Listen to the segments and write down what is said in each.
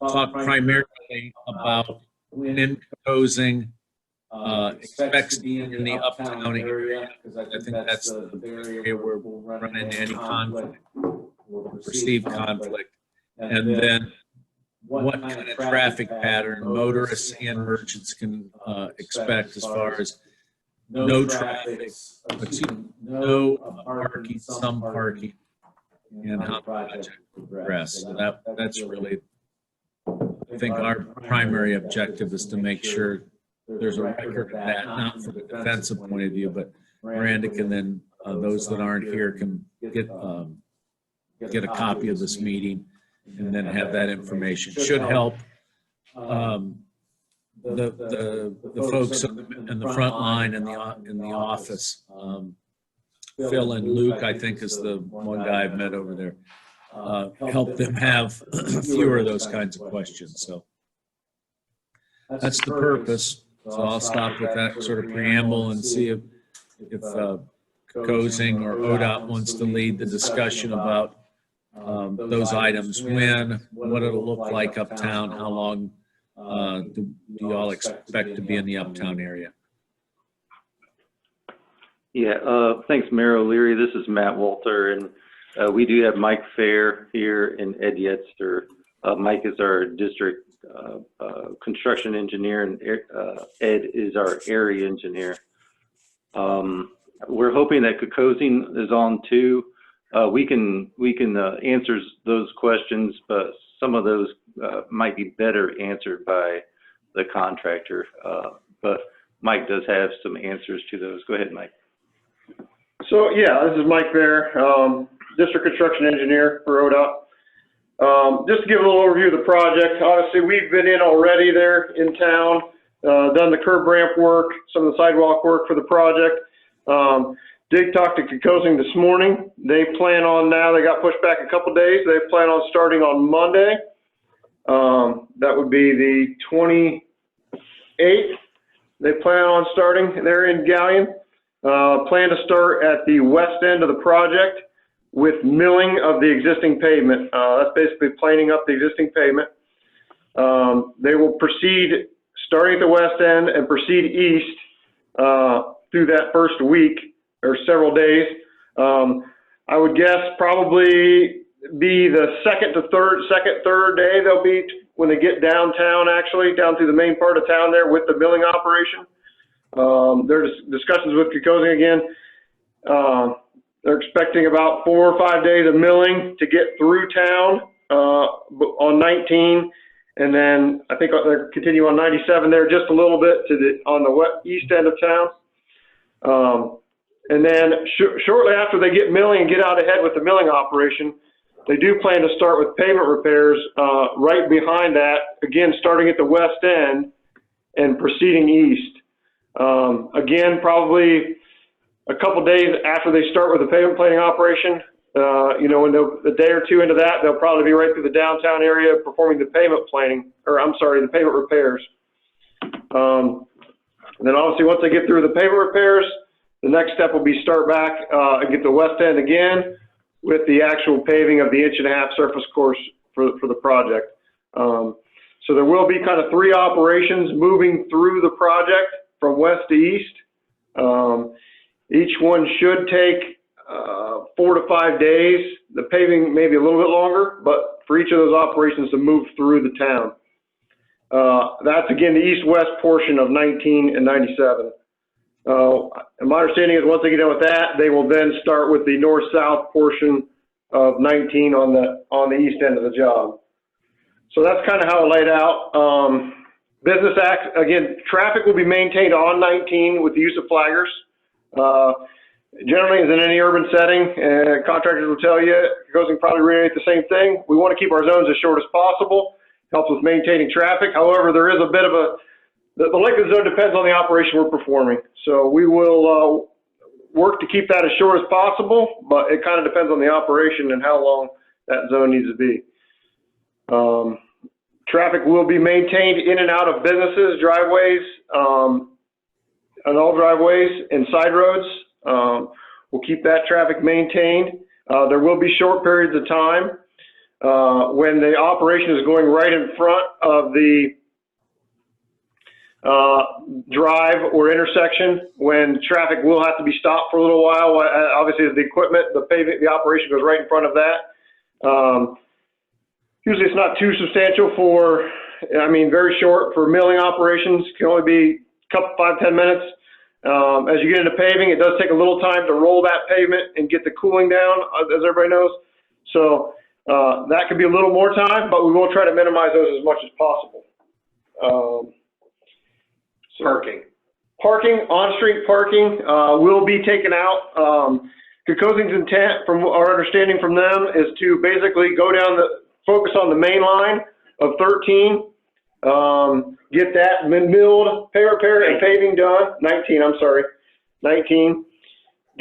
talk primarily about when Kokosing expects to be in the uptown area, because I think that's the area where we'll run into any conflict or perceived conflict. And then what kind of traffic pattern motorists and merchants can expect as far as no traffic, no parking, some parking, and how the project will progress. So that's really, I think, our primary objective is to make sure there's a record of that, not from a defensive point of view, but Miranda can then, those that aren't here can get a copy of this meeting and then have that information. Should help the folks in the front line in the office. Phil and Luke, I think, is the one guy I've met over there. Help them have fewer of those kinds of questions. So that's the purpose. So I'll stop with that sort of preamble and see if Kokosing or ODOT wants to lead the discussion about those items. What it'll look like uptown, how long do you all expect to be in the uptown area? Yeah, thanks, Mayor O'Leary. This is Matt Walter, and we do have Mike Fair here and Ed Yetster. Mike is our district construction engineer, and Ed is our area engineer. We're hoping that Kokosing is on too. We can answer those questions, but some of those might be better answered by the contractor. But Mike does have some answers to those. Go ahead, Mike. So yeah, this is Mike Fair, district construction engineer for ODOT. Just to give a little overview of the project, obviously we've been in already there in town, done the curb ramp work, some of the sidewalk work for the project. Did talk to Kokosing this morning. They plan on now, they got pushed back a couple days. They plan on starting on Monday. That would be the 28th. They plan on starting there in Galion. Plan to start at the west end of the project with milling of the existing pavement. That's basically planing up the existing pavement. They will proceed starting at the west end and proceed east through that first week or several days. I would guess probably be the second, third day they'll be when they get downtown, actually down through the main part of town there with the milling operation. There's discussions with Kokosing again. They're expecting about 4 or 5 days of milling to get through town on 19, and then I think they're continue on 97 there just a little bit to on the east end of town. And then shortly after they get milling and get out ahead with the milling operation, they do plan to start with pavement repairs right behind that, again starting at the west end and proceeding east. Again, probably a couple days after they start with the pavement planing operation, you know, when a day or two into that, they'll probably be right through the downtown area performing the pavement planing, or I'm sorry, the pavement repairs. And then obviously once they get through the pavement repairs, the next step will be start back and get the west end again with the actual paving of the 1.5 inch surface course for the project. So there will be kind of 3 operations moving through the project from west to east. Each one should take 4 to 5 days. The paving may be a little bit longer, but for each of those operations to move through the town. That's again the east-west portion of 19 and 97. And my understanding is once they get done with that, they will then start with the north-south portion of 19 on the east end of the job. So that's kind of how it laid out. Business act, again, traffic will be maintained on 19 with the use of flaggers. Generally, as in any urban setting, contractors will tell you, Kokosing probably reiterate the same thing. We want to keep our zones as short as possible. Helps with maintaining traffic. However, there is a bit of the length of the zone depends on the operation we're performing. So we will work to keep that as short as possible, but it kind of depends on the operation and how long that zone needs to be. Traffic will be maintained in and out of businesses, driveways, on all driveways and side roads. We'll keep that traffic maintained. There will be short periods of time when the operation is going right in front of the drive or intersection, when traffic will have to be stopped for a little while. Obviously, the equipment, the paving, the operation goes right in front of that. Usually it's not too substantial for, I mean, very short for milling operations, can only be a couple, 5-10 minutes. As you get into paving, it does take a little time to roll that pavement and get the cooling down, as everybody knows. So that could be a little more time, but we will try to minimize those as much as possible. Parking, on-street parking will be taken out. Kokosing's intent, from our understanding from them, is to basically go down focus on the main line of 13, get that milled, repair, and paving done. 19, I'm sorry, 19.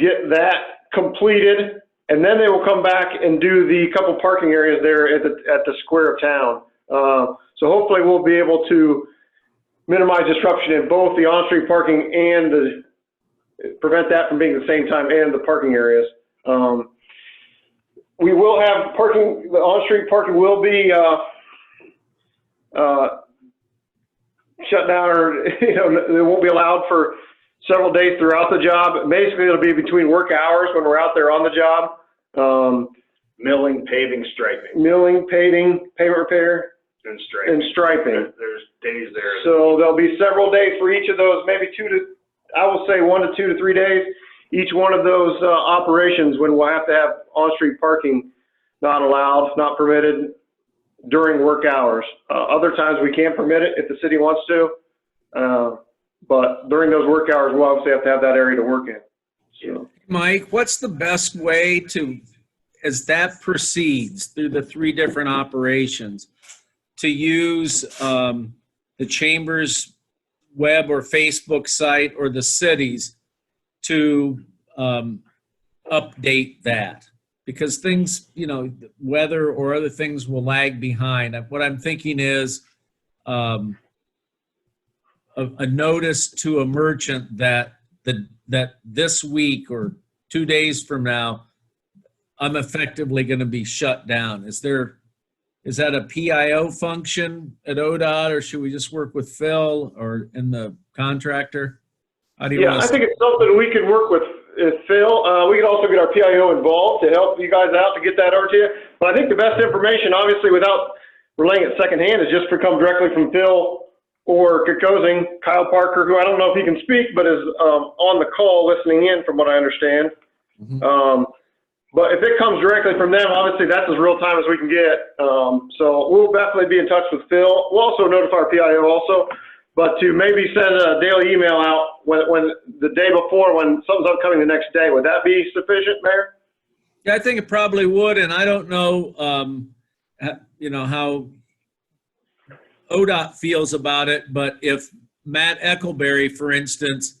Get that completed, and then they will come back and do the couple parking areas there at the square of town. So hopefully we'll be able to minimize disruption in both the on-street parking and prevent that from being the same time and the parking areas. We will have parking, the on-street parking will be shut down, or it won't be allowed for several days throughout the job. Basically, it'll be between work hours when we're out there on the job. Milling, paving, striping. Milling, paving, pavement repair, And striping. and striping. There's days there. So there'll be several days for each of those, maybe 1 to 2 to 3 days. Each one of those operations when we'll have to have on-street parking not allowed, not permitted during work hours. Other times we can permit it if the city wants to, but during those work hours, we'll obviously have to have that area to work in. So. Mike, what's the best way to, as that proceeds through the 3 different operations, to use the chamber's web or Facebook site or the city's to update that? Because things, weather or other things will lag behind. What I'm thinking is a notice to a merchant that this week or 2 days from now, I'm effectively going to be shut down. Is that a PIO function at ODOT, or should we just work with Phil or in the contractor? How do you Yeah, I think it's something we can work with Phil. We can also get our PIO involved to help you guys out to get that over to you. But I think the best information, obviously, without relaying it secondhand, is just to come directly from Phil or Kokosing, Kyle Parker, who I don't know if he can speak, but is on the call listening in from what I understand. Mm-hmm. But if it comes directly from them, obviously that's as real time as we can get. So we'll definitely be in touch with Phil. We'll also notify our PIO also, but to maybe send a daily email out when the day before, when something's upcoming the next day. Would that be sufficient, Mayor? Yeah, I think it probably would, and I don't know, how ODOT feels about it, but if Matt Eckelberry, for instance,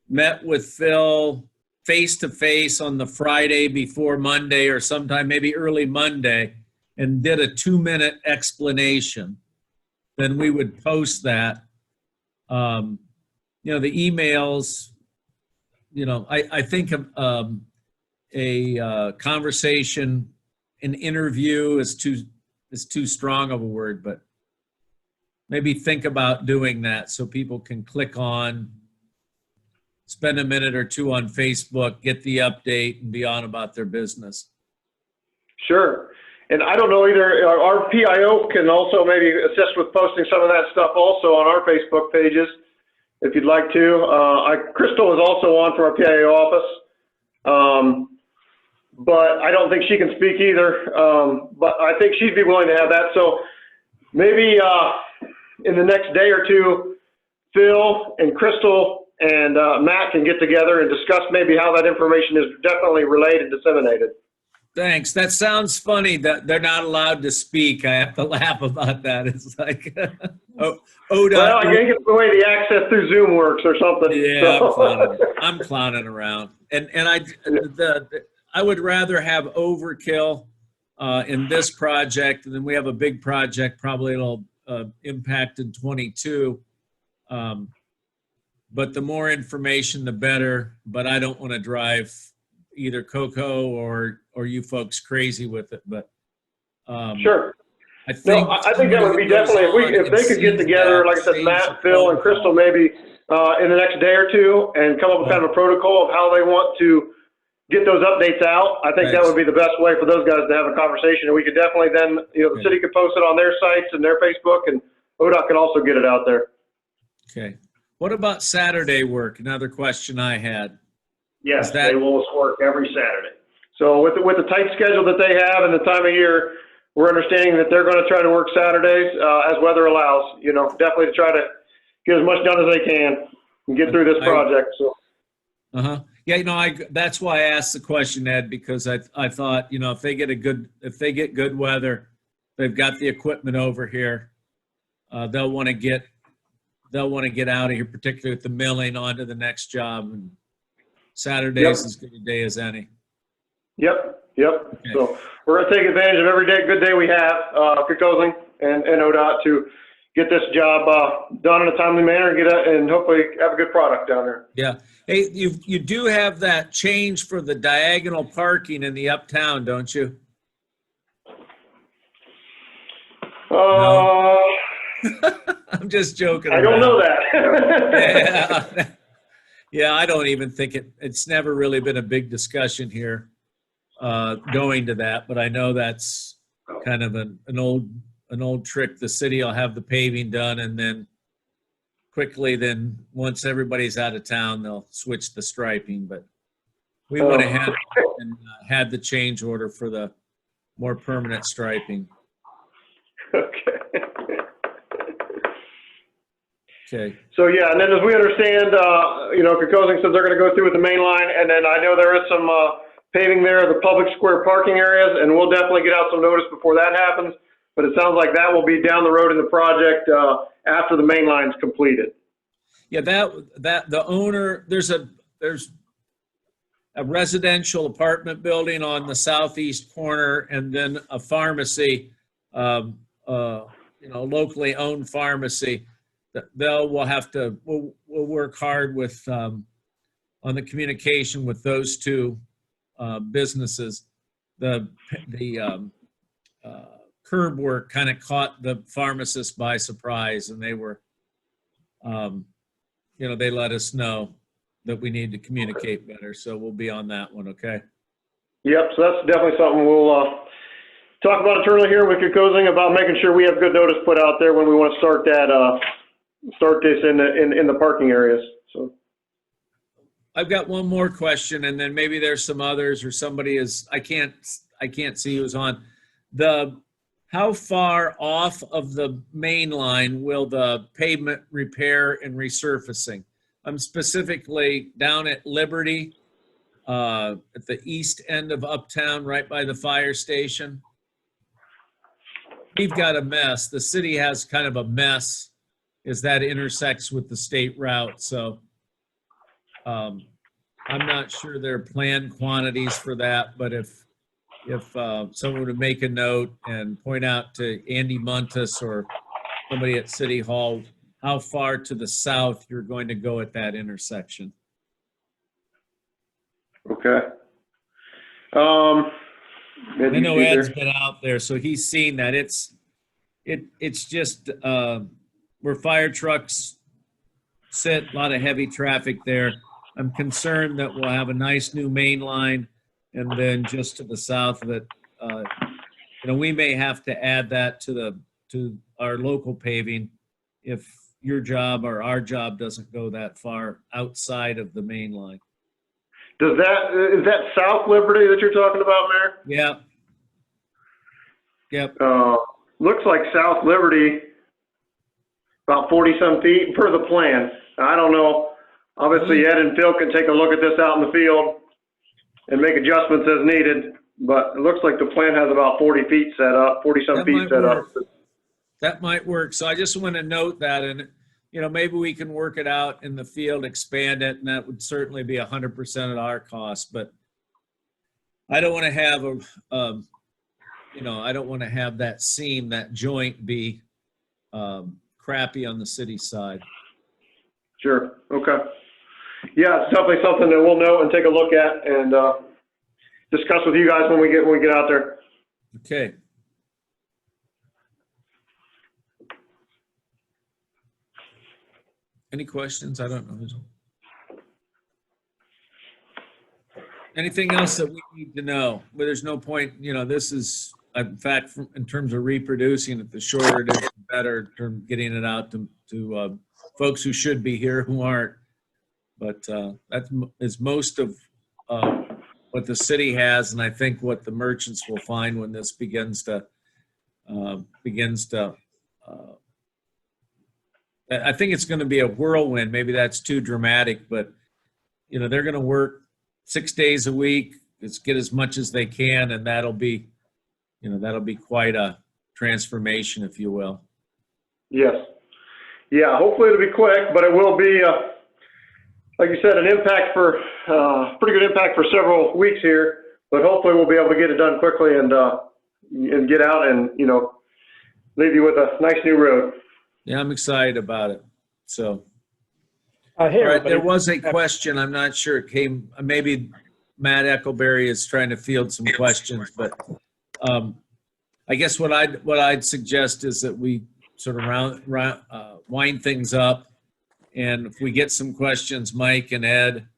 met with Phil face-to-face on the Friday before Monday or sometime maybe early Monday and did a 2-minute explanation, then we would post that. The emails, I think a conversation, an interview is too strong of a word, but maybe think about doing that so people can click on, spend a minute or two on Facebook, get the update, and be on about their business. Sure. And I don't know either, our PIO can also maybe assist with posting some of that stuff also on our Facebook pages, if you'd like to. Crystal is also on from our PIO office, but I don't think she can speak either, but I think she'd be willing to have that. So maybe in the next day or two, Phil and Crystal and Matt can get together and discuss maybe how that information is definitely relayed and disseminated. Thanks. That sounds funny that they're not allowed to speak. I have to laugh about that. It's like, ODOT. Well, I think it's the way the access through Zoom works or something. Yeah, So. I'm clowning around. And I would rather have overkill in this project, and then we have a big project, probably it'll impact in 22. But the more information, the better. But I don't want to drive either Coco or you folks crazy with it. But Sure. I think. No, I think that would be definitely, if they could get together, like I said, Matt, Phil, and Crystal, maybe, in the next day or two, and come up with kind of a protocol of how they want to get those updates out. I think that would be the best way for those guys to have a conversation, and we could definitely then, the city could post it on their sites and their Facebook, and ODOT could also get it out there. Okay. What about Saturday work? Another question I had. Yes, they will work every Saturday. So with the tight schedule that they have and the time of year, we're understanding that they're going to try to work Saturdays as weather allows. Definitely to try to get as much done as they can and get through this project. So. Yeah, that's why I asked the question, Ed, because I thought, if they get good weather, they've got the equipment over here. They'll want to get out of here, particularly with the milling, onto the next job. And Saturdays as good a day as any. Yep. Okay. So we're going to take advantage of every good day we have, Kokosing and ODOT, to get this job done in a timely manner and hopefully have a good product down there. Yeah. Hey, you do have that change for the diagonal parking in the uptown, don't you? No. I'm just joking. I don't know that. Yeah, I don't even think it's never really been a big discussion here going to that, but I know that's kind of an old trick. The city will have the paving done, and then quickly, once everybody's out of town, they'll switch the striping. But we went ahead and had the change order for the more permanent striping. Okay. So yeah, and then as we understand, Kokosing says they're going to go through with the main line, and then I know there is some paving there, the public square parking areas, and we'll definitely get out some notice before that happens. But it sounds like that will be down the road in the project after the main line's completed. Yeah, that the owner, there's a residential apartment building on the southeast corner, and then a pharmacy, locally owned pharmacy. We'll work hard with on the communication with those two businesses. The curb work kind of caught the pharmacists by surprise, and they were, they let us know that we need to communicate better. So we'll be on that one. Okay. Yep. So that's definitely something we'll talk about internally here with Kokosing about making sure we have good notice put out there when we want to start this in the parking areas. So I've got one more question, and then maybe there's some others, or somebody I can't see who's on. How far off of the main line will the pavement repair and resurfacing? I'm specifically down at Liberty, at the east end of Uptown, right by the fire station. We've got a mess. The city has kind of a mess as that intersects with the state route. So I'm not sure there are planned quantities for that, but if someone would make a note and point out to Andy Muntis or somebody at City Hall how far to the south you're going to go at that intersection. Okay. I know Ed's been out there, so he's seen that. It's just where fire trucks sit, a lot of heavy traffic there. I'm concerned that we'll have a nice new main line, and then just to the south of it, we may have to add that to our local paving if your job or our job doesn't go that far outside of the main line. Is that South Liberty that you're talking about, Mayor? Yeah. Yep. Looks like South Liberty, about 40-some feet per the plan. I don't know. Obviously, Ed and Phil can take a look at this out in the field and make adjustments as needed, but it looks like the plan has about 40 feet set up, 40-some feet set up. That might work. So I just want to note that, and maybe we can work it out in the field, expand it, and that would certainly be 100% at our cost. But I don't want to have I don't want to have that seam, that joint be crappy on the city side. Sure. Okay. Yeah, it's definitely something that we'll know and take a look at and discuss with you guys when we get out there. Okay. Any questions? I don't know. Anything else that we need to know? But there's no point, this is, in fact, in terms of reproducing it, the shorter it is, the better in terms of getting it out to folks who should be here who aren't. But that is most of what the city has, and I think what the merchants will find when this begins to I think it's going to be a whirlwind. Maybe that's too dramatic, but they're going to work 6 days a week. Let's get as much as they can, and that'll be quite a transformation, if you will. Yes. Yeah, hopefully it'll be quick, but it will be, like you said, an impact for, pretty good impact for several weeks here, but hopefully we'll be able to get it done quickly and get out and, leave you with a nice new road. Yeah, I'm excited about it. So, Hey, all right, everybody. there was a question. I'm not sure it came, maybe Matt Eckleberry is trying to field some questions, but I guess what I'd suggest is that we sort of wind things up. And if we get some questions, Mike and Ed,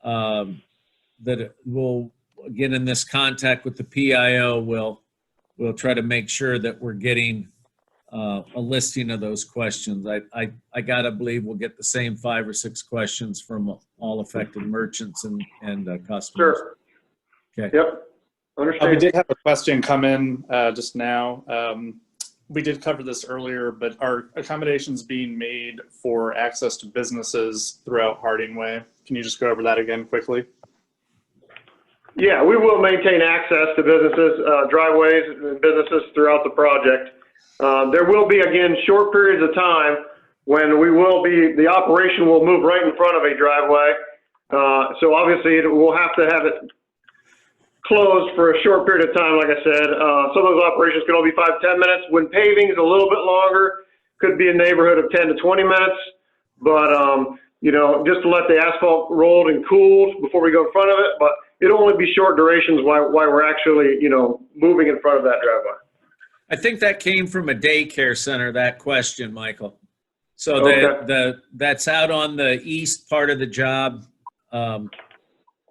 that we'll get in this contact with the PIO, we'll try to make sure that we're getting a listing of those questions. I gotta believe we'll get the same 5 or 6 questions from all affected merchants and customers. Sure. Okay. Yep. Understand. We did have a question come in just now. We did cover this earlier, but are accommodations being made for access to businesses throughout Harding Way? Can you just go over that again quickly? Yeah, we will maintain access to businesses, driveways, and businesses throughout the project. There will be, again, short periods of time when the operation will move right in front of a driveway. So obviously we'll have to have it closed for a short period of time, like I said. Some of those operations can only be 5-10 minutes. When paving is a little bit longer, could be a neighborhood of 10 to 20 minutes. But, just to let the asphalt rolled and cooled before we go in front of it. But it'll only be short durations while we're actually, moving in front of that driveway. I think that came from a daycare center, that question, Michael. So that's out on the east part of the job.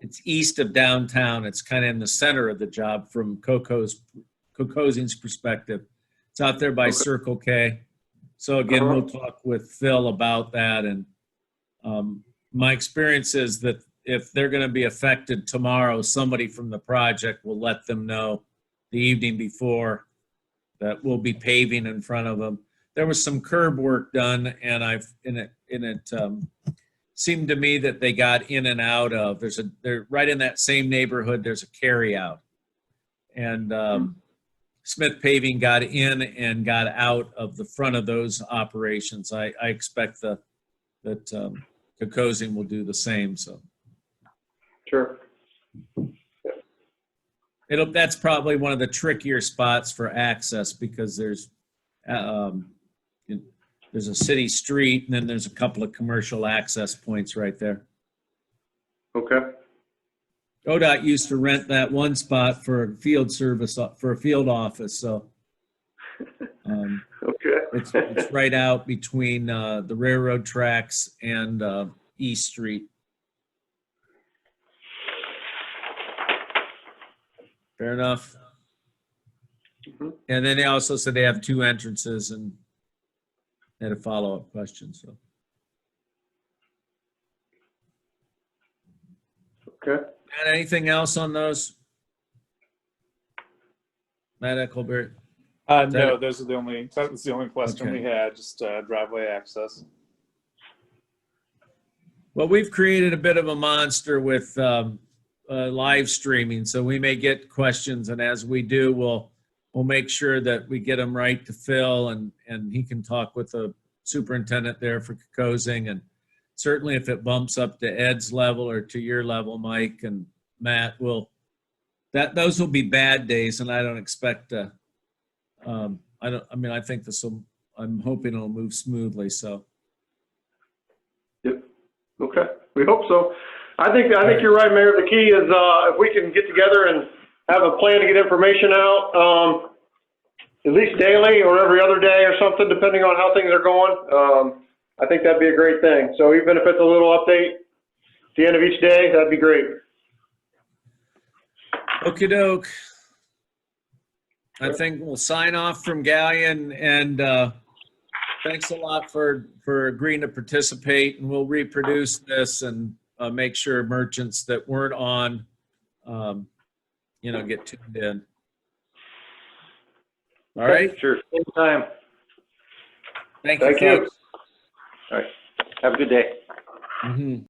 It's east of downtown. It's kind of in the center of the job from Kokosing's perspective. It's out there by Circle K. So again, we'll talk with Phil about that. And my experience is that if they're going to be affected tomorrow, somebody from the project will let them know the evening before that we'll be paving in front of them. There was some curb work done, and it seemed to me that they got in and out of. They're right in that same neighborhood. There's a carry out, and Smith Paving got in and got out of the front of those operations. I expect that Kokosing will do the same. So Sure. That's probably one of the trickier spots for access because there's a city street and then there's a couple of commercial access points right there. Okay. ODOT used to rent that one spot for a field service, for a field office. So Okay. it's right out between the railroad tracks and East Street. Fair enough. And then they also said they have 2 entrances and had a follow-up question. So. Okay. Matt, anything else on those? Matt Eckleberry? No, that was the only question we had, just driveway access. Well, we've created a bit of a monster with live streaming, so we may get questions, and as we do, we'll make sure that we get them right to Phil, and he can talk with the superintendent there for Kokosing, and certainly if it bumps up to Ed's level or to your level, Mike and Matt, those will be bad days, and I don't expect to. I think I'm hoping it'll move smoothly. So. Yep. Okay. We hope so. I think you're right, Mayor. The key is if we can get together and have a plan to get information out, at least daily or every other day or something, depending on how things are going. I think that'd be a great thing. So even if it's a little update at the end of each day, that'd be great. Okey doke. I think we'll sign off from Galion, and thanks a lot for agreeing to participate, and we'll reproduce this and make sure merchants that weren't on, get tuned in. All right? Sure, anytime. Thank Thank you, you. folks. All right, have a good day. Mhm.